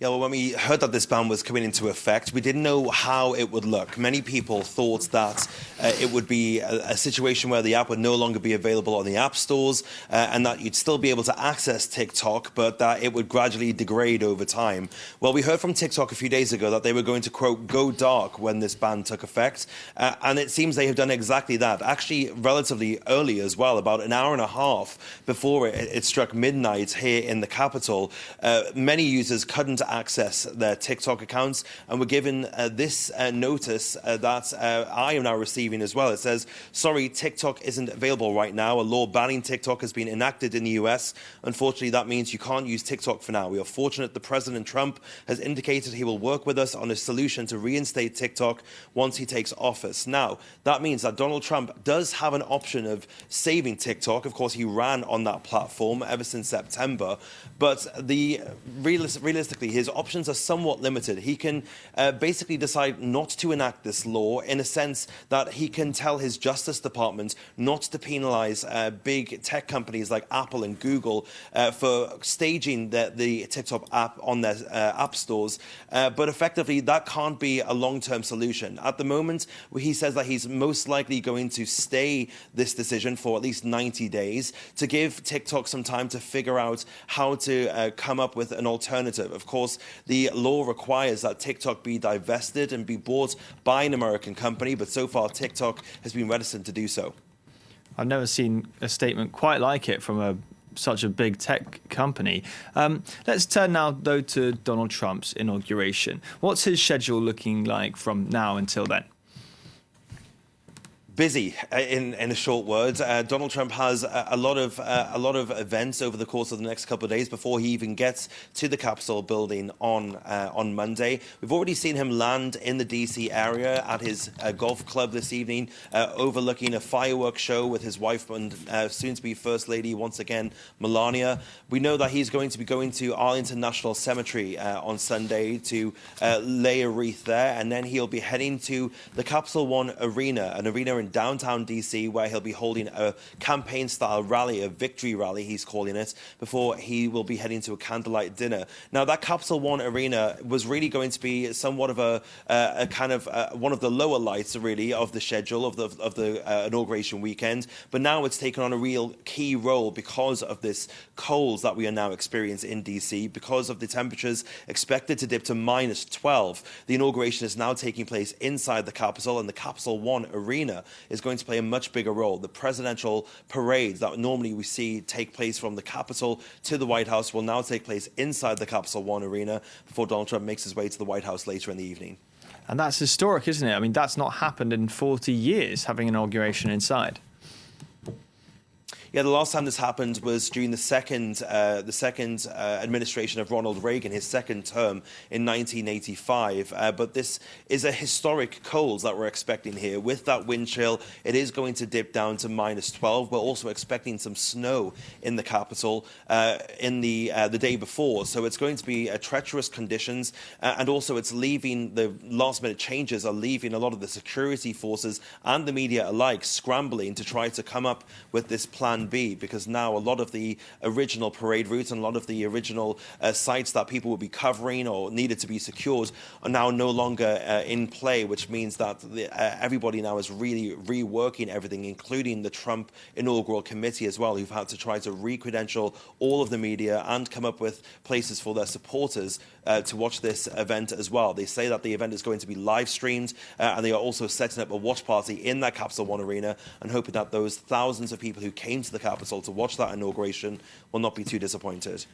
Yeah, well, when we heard that this ban was coming into effect, we didn't know how it would look. Many people thought that it would be a situation where the app would no longer be available on the app stores and that you'd still be able to access TikTok, but that it would gradually degrade over time. Well, we heard from TikTok a few days ago that they were going to, quote, go dark when this ban took effect. And it seems they have done exactly that, actually relatively early as well, about an hour and a half before it struck midnight here in the capital. Many users couldn't access their TikTok accounts and were given this notice that I am now receiving as well. It says, sorry, TikTok isn't available right now. A law banning TikTok has been enacted in the US. Unfortunately, that means you can't use TikTok for now. We are fortunate that President Trump has indicated he will work with us on a solution to reinstate TikTok once he takes office. Now, that means that Donald Trump does have an option of saving TikTok. Of course, he ran on that platform ever since September, but realistically, his options are somewhat limited. He can basically decide not to enact this law in a sense that he can tell his Justice Department not to penalize big tech companies like Apple and Google for staging the TikTok app on their app stores. But effectively, that can't be a long-term solution. At the moment, he says that he's most likely going to stay this decision for at least 90 days to give TikTok some time to figure out how to come up with an alternative. Of course, the law requires that TikTok be divested and be bought by an American company, but so far TikTok has been reticent to do so. I've never seen a statement quite like it from such a big tech company. Let's turn now, though, to Donald Trump's inauguration. What's his schedule looking like from now until then? Busy, in a short word. Donald Trump has a lot of events over the course of the next couple of days before he even gets to the Capitol building on Monday. We've already seen him land in the DC area at his golf club this evening, overlooking a fireworks show with his wife and soon-to-be First Lady once again, Melania. We know that he's going to be going to Arlington National Cemetery on Sunday to lay a wreath there, and then he'll be heading to the Capital One Arena, an arena in downtown DC, where he'll be holding a campaign-style rally, a victory rally, he's calling it, before he will be heading to a candlelight dinner. Now, that Capital One Arena was really going to be somewhat of a kind of one of the lower lights, really, of the schedule of the inauguration weekend. But now it's taken on a real key role because of this cold that we are now experiencing in DC, because of the temperatures expected to dip to -12. The inauguration is now taking place inside the Capitol, and the Capital One Arena is going to play a much bigger role. The presidential parades that normally we see take place from the Capitol to the White House will now take place inside the Capital One Arena before Donald Trump makes his way to the White House later in the evening. And that's historic, isn't it? I mean, that's not happened in 40 years, having an inauguration inside. Yeah, the last time this happened was during the second administration of Ronald Reagan, his second term in 1985. But this is a historic cold that we're expecting here. With that wind chill, it is going to dip down to -12. We're also expecting some snow in the capital in the day before. So it's going to be treacherous conditions. And also it's leaving, the last-minute changes are leaving a lot of the security forces and the media alike scrambling to try to come up with this plan B, because now a lot of the original parade routes and a lot of the original sites that people will be covering or needed to be secured are now no longer in play, which means that everybody now is really reworking everything, including the Trump inaugural committee as well, who've had to try to re-credential all of the media and come up with places for their supporters to watch this event as well. They say that the event is going to be live streamed, and they are also setting up a watch party in that Capital One Arena and hoping that those thousands of people who came to the Capitol to watch that inauguration will not be too disappointed.